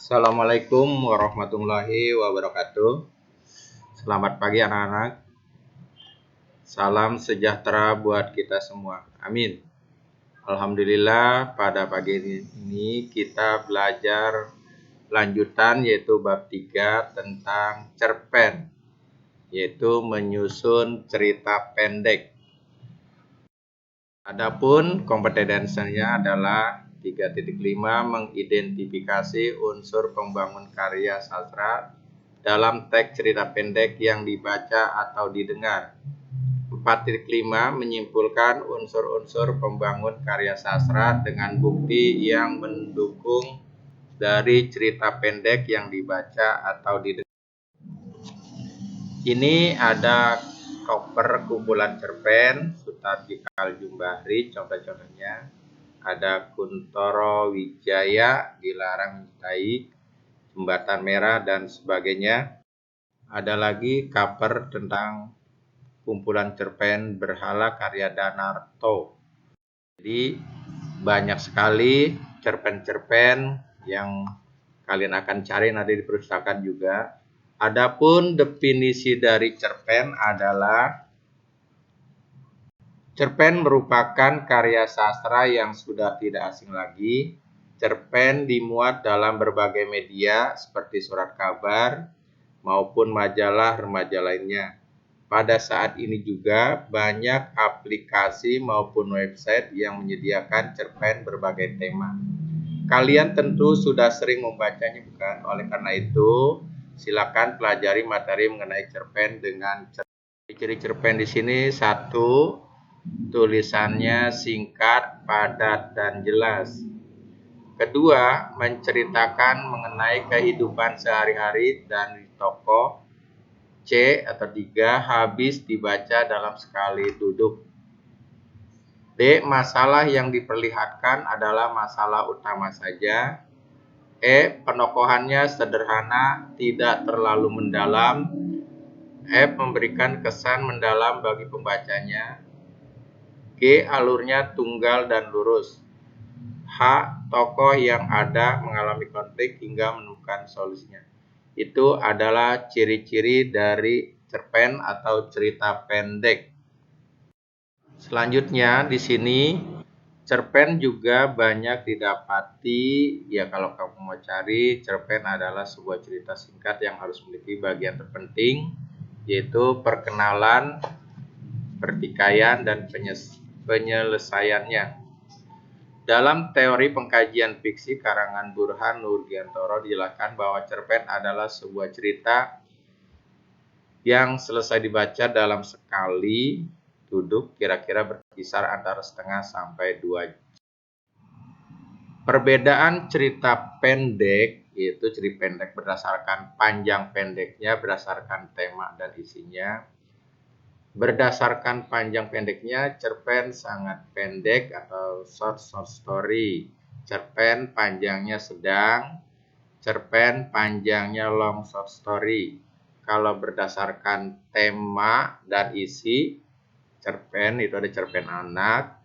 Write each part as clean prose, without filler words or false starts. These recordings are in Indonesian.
Assalamualaikum warahmatullahi wabarakatuh. Selamat pagi anak-anak. Salam sejahtera buat kita semua. Amin. Alhamdulillah pada pagi ini kita belajar lanjutan yaitu bab 3 tentang cerpen, yaitu menyusun cerita pendek. Adapun kompetensinya adalah 3.5 mengidentifikasi unsur pembangun karya sastra dalam teks cerita pendek yang dibaca atau didengar. 4.5 menyimpulkan unsur-unsur pembangun karya sastra dengan bukti yang mendukung dari cerita pendek yang dibaca atau didengar. Ini ada cover kumpulan cerpen Sutarji Kaljumbahrih, contoh-contohnya ada Kuntoro Wijaya, Dilarang Mencintai, Jembatan Merah, dan sebagainya. Ada lagi cover tentang kumpulan cerpen Berhala karya Danarto. Jadi banyak sekali cerpen-cerpen yang kalian akan cari nanti di perpustakaan juga. Adapun definisi dari cerpen adalah cerpen merupakan karya sastra yang sudah tidak asing lagi. Cerpen dimuat dalam berbagai media seperti surat kabar maupun majalah remaja lainnya. Pada saat ini juga banyak aplikasi maupun website yang menyediakan cerpen berbagai tema. Kalian tentu sudah sering membacanya, bukan? Oleh karena itu, silakan pelajari materi mengenai cerpen dengan ciri cerpen di sini. 1, tulisannya singkat, padat, dan jelas. Kedua, menceritakan mengenai kehidupan sehari-hari dan di tokoh. 3, habis dibaca dalam sekali duduk. D, masalah yang diperlihatkan adalah masalah utama saja. E, penokohannya sederhana, tidak terlalu mendalam. F, memberikan kesan mendalam bagi pembacanya. G, alurnya tunggal dan lurus. H, tokoh yang ada mengalami konflik hingga menemukan solusinya. Itu adalah ciri-ciri dari cerpen atau cerita pendek. Selanjutnya di sini cerpen juga banyak didapati. Ya, kalau kamu mau cari, cerpen adalah sebuah cerita singkat yang harus memiliki bagian terpenting, yaitu perkenalan, pertikaian, dan penyelesaiannya. Dalam teori pengkajian fiksi karangan Burhan Nurgiantoro dijelaskan bahwa cerpen adalah sebuah cerita yang selesai dibaca dalam sekali duduk, kira-kira berkisar antara setengah sampai 2 jam. Perbedaan cerita pendek, yaitu cerita pendek berdasarkan panjang pendeknya, berdasarkan tema dan isinya. Berdasarkan panjang pendeknya, cerpen sangat pendek atau short story. Cerpen panjangnya sedang, cerpen panjangnya long short story. Kalau berdasarkan tema dan isi, cerpen itu ada cerpen anak,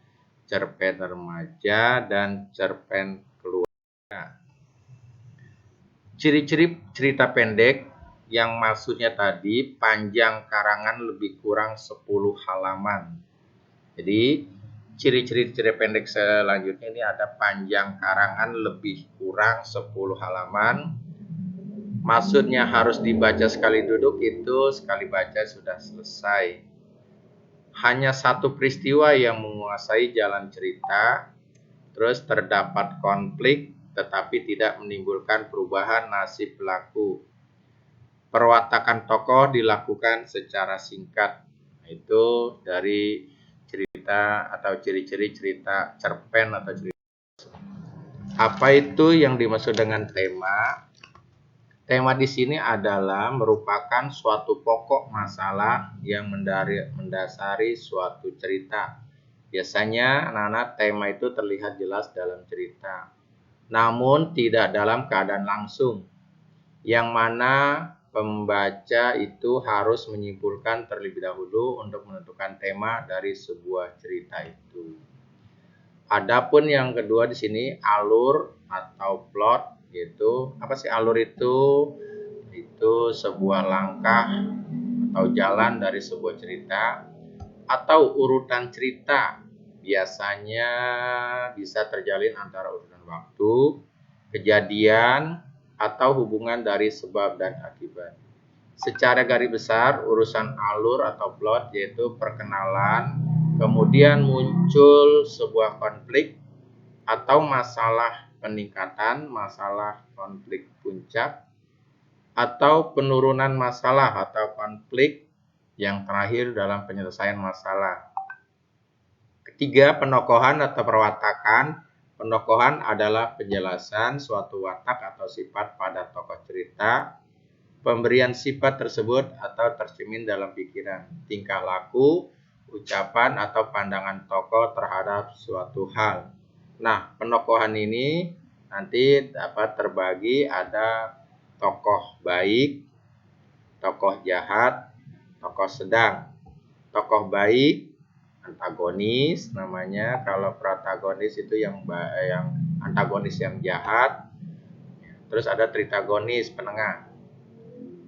cerpen remaja, dan cerpen keluarga. Ciri-ciri cerita pendek yang maksudnya tadi panjang karangan lebih kurang 10 halaman. Jadi ciri-ciri cerita pendek selanjutnya ini ada panjang karangan lebih kurang 10 halaman. Maksudnya harus dibaca sekali duduk, itu sekali baca sudah selesai. Hanya satu peristiwa yang menguasai jalan cerita, terus terdapat konflik tetapi tidak menimbulkan perubahan nasib pelaku. Perwatakan tokoh dilakukan secara singkat. Itu dari cerita atau ciri-ciri cerita cerpen atau cerita. Apa itu yang dimaksud dengan tema? Tema di sini adalah merupakan suatu pokok masalah yang mendasari suatu cerita. Biasanya anak-anak tema itu terlihat jelas dalam cerita, namun tidak dalam keadaan langsung, yang mana pembaca itu harus menyimpulkan terlebih dahulu untuk menentukan tema dari sebuah cerita itu. Adapun yang kedua di sini alur atau plot, yaitu apa sih alur itu? Itu sebuah langkah atau jalan dari sebuah cerita atau urutan cerita. Biasanya bisa terjalin antara urutan waktu, kejadian, atau hubungan dari sebab dan akibat. Secara garis besar, urusan alur atau plot yaitu perkenalan, kemudian muncul sebuah konflik atau masalah peningkatan, masalah konflik puncak, atau penurunan masalah atau konflik yang terakhir dalam penyelesaian masalah. Ketiga, penokohan atau perwatakan. Penokohan adalah penjelasan suatu watak atau sifat pada tokoh cerita. Pemberian sifat tersebut atau tercermin dalam pikiran, tingkah laku, ucapan, atau pandangan tokoh terhadap suatu hal. Nah, penokohan ini nanti dapat terbagi ada tokoh baik, tokoh jahat, tokoh sedang. Tokoh baik antagonis namanya, kalau protagonis itu yang antagonis yang jahat. Terus ada tritagonis penengah.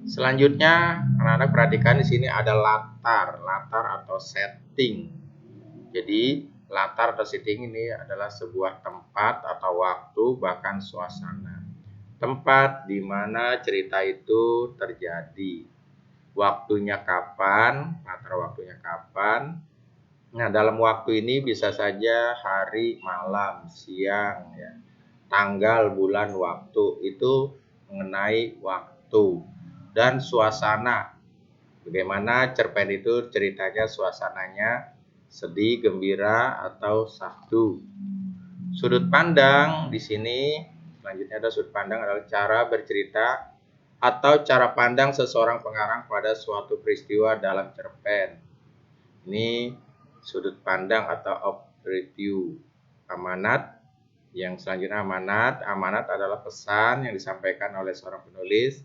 Selanjutnya, anak-anak perhatikan di sini ada latar atau setting. Jadi, latar atau setting ini adalah sebuah tempat atau waktu, bahkan suasana. Tempat di mana cerita itu terjadi. Waktunya kapan, latar waktunya kapan. Nah, dalam waktu ini bisa saja hari, malam, siang, ya. Tanggal, bulan, waktu, itu mengenai waktu. Dan suasana, bagaimana cerpen itu ceritanya, suasananya sedih, gembira, atau syahdu. Sudut pandang di sini selanjutnya ada sudut pandang adalah cara bercerita atau cara pandang seseorang pengarang pada suatu peristiwa dalam cerpen. Ini sudut pandang atau objective. Amanat yang selanjutnya amanat adalah pesan yang disampaikan oleh seorang penulis,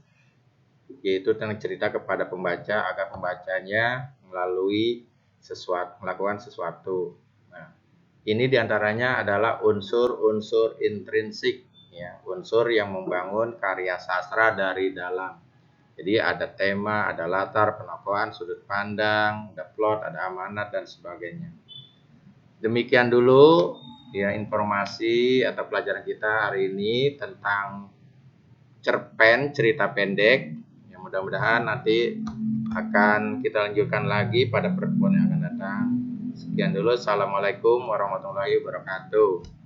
yaitu tentang cerita kepada pembaca agar pembacanya melakukan sesuatu. Nah, ini diantaranya adalah unsur-unsur intrinsik, ya, unsur yang membangun karya sastra dari dalam. Jadi ada tema, ada latar, penokohan, sudut pandang, ada plot, ada amanat, dan sebagainya. Demikian dulu ya informasi atau pelajaran kita hari ini tentang cerpen cerita pendek. Mudah-mudahan nanti akan kita lanjutkan lagi pada pertemuan yang akan datang. Sekian dulu. Assalamualaikum warahmatullahi wabarakatuh.